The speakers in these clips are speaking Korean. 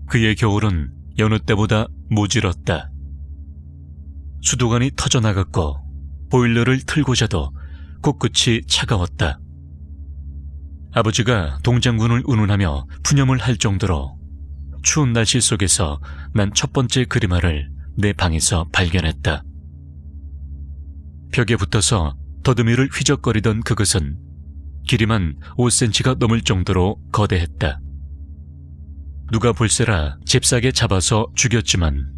그의 겨울은 여느 때보다 모질었다. 수도관이 터져나갔고 보일러를 틀고 자도 코끝이 차가웠다. 아버지가 동장군을 운운하며 푸념을 할 정도로 추운 날씨 속에서 난 첫 번째 그림화를 내 방에서 발견했다. 벽에 붙어서 더듬이를 휘적거리던 그것은 길이만 5cm가 넘을 정도로 거대했다. 누가 볼세라 잽싸게 잡아서 죽였지만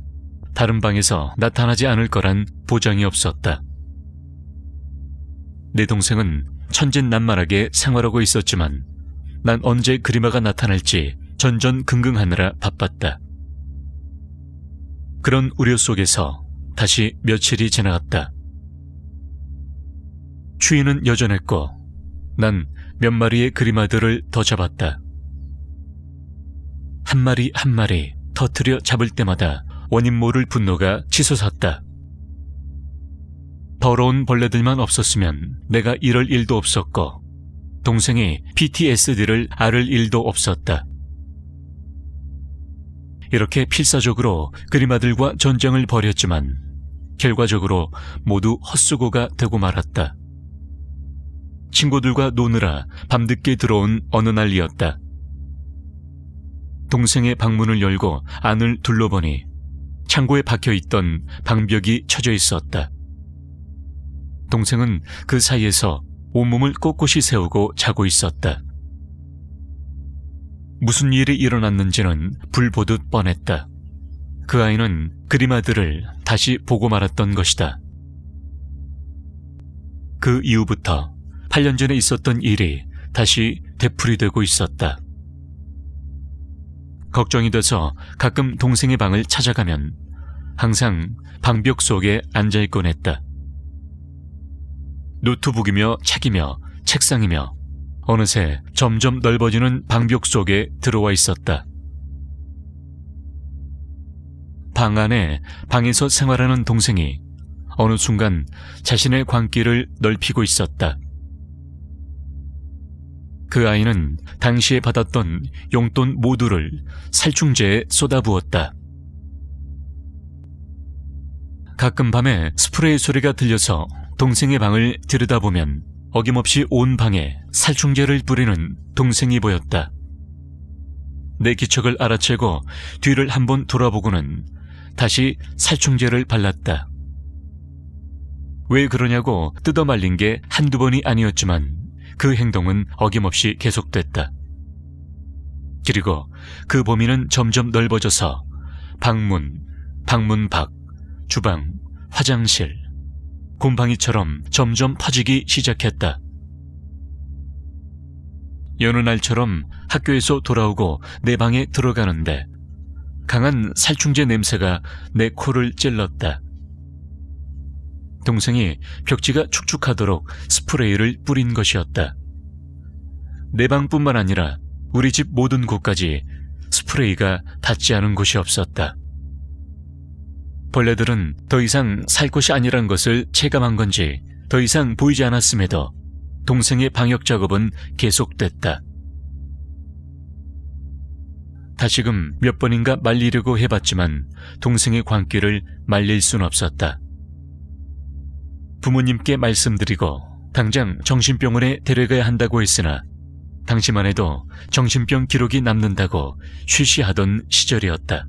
다른 방에서 나타나지 않을 거란 보장이 없었다. 내 동생은 천진난만하게 생활하고 있었지만 난 언제 그림화가 나타날지 전전긍긍하느라 바빴다. 그런 우려 속에서 다시 며칠이 지나갔다. 추위는 여전했고 난 몇 마리의 그림화들을 더 잡았다. 한 마리 한 마리 터뜨려 잡을 때마다 원인 모를 분노가 치솟았다. 더러운 벌레들만 없었으면 내가 이럴 일도 없었고 동생이 PTSD를 앓을 일도 없었다. 이렇게 필사적으로 그림화들과 전쟁을 벌였지만 결과적으로 모두 헛수고가 되고 말았다. 친구들과 노느라 밤늦게 들어온 어느 날이었다. 동생의 방문을 열고 안을 둘러보니 창고에 박혀있던 방벽이 쳐져 있었다. 동생은 그 사이에서 온몸을 꼿꼿이 세우고 자고 있었다. 무슨 일이 일어났는지는 불 보듯 뻔했다. 그 아이는 그림화들을 다시 보고 말았던 것이다. 그 이후부터 8년 전에 있었던 일이 다시 되풀이되고 있었다. 걱정이 돼서 가끔 동생의 방을 찾아가면 항상 방벽 속에 앉아있곤 했다. 노트북이며 책이며 책상이며 어느새 점점 넓어지는 방벽 속에 들어와 있었다. 방 안에 방에서 생활하는 동생이 어느 순간 자신의 광기를 넓히고 있었다. 그 아이는 당시에 받았던 용돈 모두를 살충제에 쏟아부었다. 가끔 밤에 스프레이 소리가 들려서 동생의 방을 들여다보면 어김없이 온 방에 살충제를 뿌리는 동생이 보였다. 내 기척을 알아채고 뒤를 한번 돌아보고는 다시 살충제를 발랐다. 왜 그러냐고 뜯어말린 게 한두 번이 아니었지만 그 행동은 어김없이 계속됐다. 그리고 그 범위는 점점 넓어져서 방문, 방문 밖, 주방, 화장실, 곰팡이처럼 점점 퍼지기 시작했다. 여느 날처럼 학교에서 돌아오고 내 방에 들어가는데 강한 살충제 냄새가 내 코를 찔렀다. 동생이 벽지가 축축하도록 스프레이를 뿌린 것이었다. 내 방뿐만 아니라 우리 집 모든 곳까지 스프레이가 닿지 않은 곳이 없었다. 벌레들은 더 이상 살 곳이 아니란 것을 체감한 건지 더 이상 보이지 않았음에도 동생의 방역 작업은 계속됐다. 다시금 몇 번인가 말리려고 해봤지만 동생의 광기를 말릴 순 없었다. 부모님께 말씀드리고 당장 정신병원에 데려가야 한다고 했으나 당시만 해도 정신병 기록이 남는다고 쉬쉬하던 시절이었다.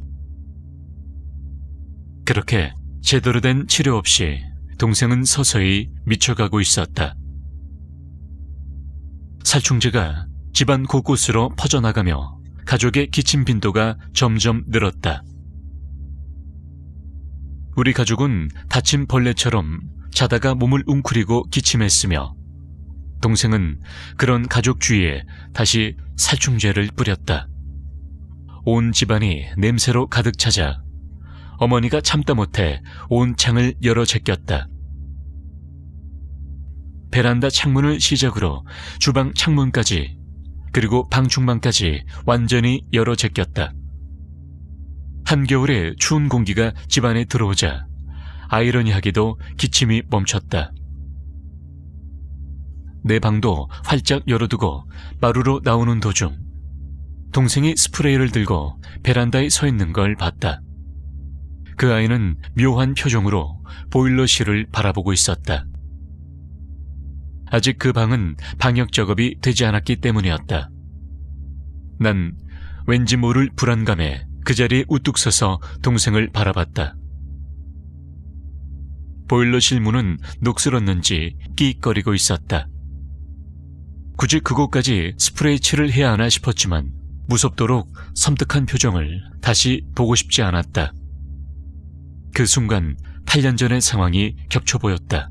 그렇게 제대로 된 치료 없이 동생은 서서히 미쳐가고 있었다. 살충제가 집안 곳곳으로 퍼져나가며 가족의 기침 빈도가 점점 늘었다. 우리 가족은 다친 벌레처럼 자다가 몸을 웅크리고 기침했으며 동생은 그런 가족 주위에 다시 살충제를 뿌렸다. 온 집안이 냄새로 가득 차자 어머니가 참다 못해 온 창을 열어 제꼈다. 베란다 창문을 시작으로 주방 창문까지 그리고 방충망까지 완전히 열어 제꼈다. 한겨울에 추운 공기가 집안에 들어오자 아이러니하게도 기침이 멈췄다. 내 방도 활짝 열어두고 마루로 나오는 도중 동생이 스프레이를 들고 베란다에 서 있는 걸 봤다. 그 아이는 묘한 표정으로 보일러실을 바라보고 있었다. 아직 그 방은 방역 작업이 되지 않았기 때문이었다. 난 왠지 모를 불안감에 그 자리에 우뚝 서서 동생을 바라봤다. 보일러실 문은 녹슬었는지 끼익거리고 있었다. 굳이 그곳까지 스프레이 칠을 해야 하나 싶었지만 무섭도록 섬뜩한 표정을 다시 보고 싶지 않았다. 그 순간 8년 전의 상황이 겹쳐 보였다.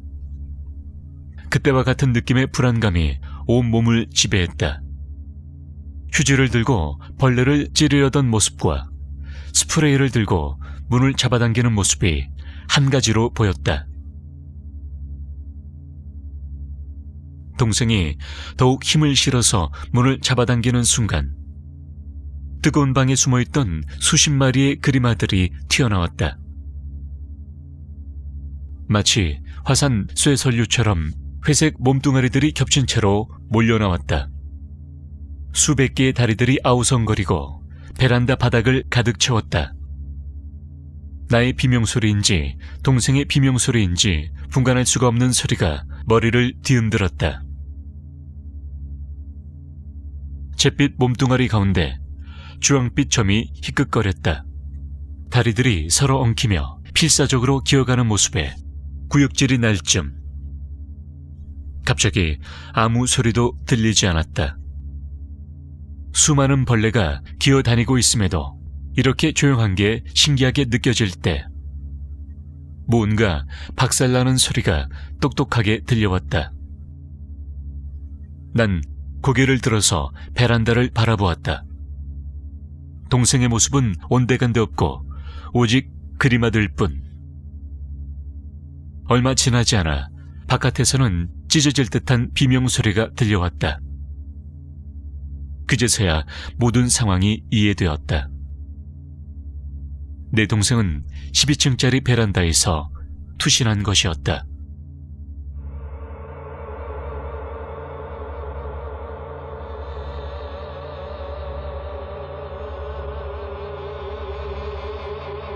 그때와 같은 느낌의 불안감이 온몸을 지배했다. 휴지를 들고 벌레를 찌르려던 모습과 스프레이를 들고 문을 잡아당기는 모습이 한 가지로 보였다. 동생이 더욱 힘을 실어서 문을 잡아당기는 순간 뜨거운 방에 숨어있던 수십 마리의 그리마들이 튀어나왔다. 마치 화산 쇠설류처럼 회색 몸뚱아리들이 겹친 채로 몰려나왔다. 수백 개의 다리들이 아우성거리고 베란다 바닥을 가득 채웠다. 나의 비명소리인지 동생의 비명소리인지 분간할 수가 없는 소리가 머리를 뒤흔들었다. 잿빛 몸뚱아리 가운데 주황빛 점이 희끗거렸다. 다리들이 서로 엉키며 필사적으로 기어가는 모습에 구역질이 날 쯤 갑자기 아무 소리도 들리지 않았다. 수많은 벌레가 기어다니고 있음에도 이렇게 조용한 게 신기하게 느껴질 때 뭔가 박살나는 소리가 똑똑하게 들려왔다. 난 고개를 들어서 베란다를 바라보았다. 동생의 모습은 온데간데 없고 오직 그리마들 뿐. 얼마 지나지 않아 바깥에서는 찢어질 듯한 비명소리가 들려왔다. 그제서야 모든 상황이 이해되었다. 내 동생은 12층짜리 베란다에서 투신한 것이었다.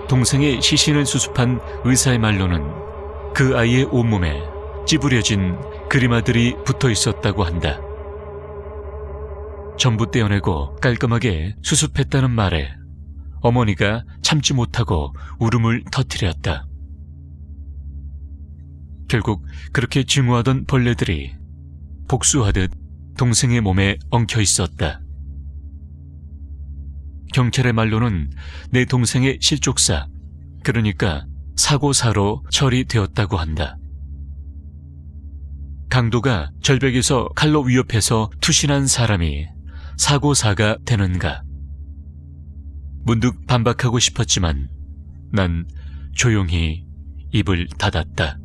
동생의 시신을 수습한 의사의 말로는 그 아이의 온몸에 찌부려진 그리마들이 붙어 있었다고 한다. 전부 떼어내고 깔끔하게 수습했다는 말에 어머니가 참지 못하고 울음을 터뜨렸다. 결국 그렇게 증오하던 벌레들이 복수하듯 동생의 몸에 엉켜 있었다. 경찰의 말로는 내 동생의 실족사, 그러니까 사고사로 처리되었다고 한다. 강도가 절벽에서 칼로 위협해서 투신한 사람이 사고사가 되는가? 문득 반박하고 싶었지만 난 조용히 입을 닫았다.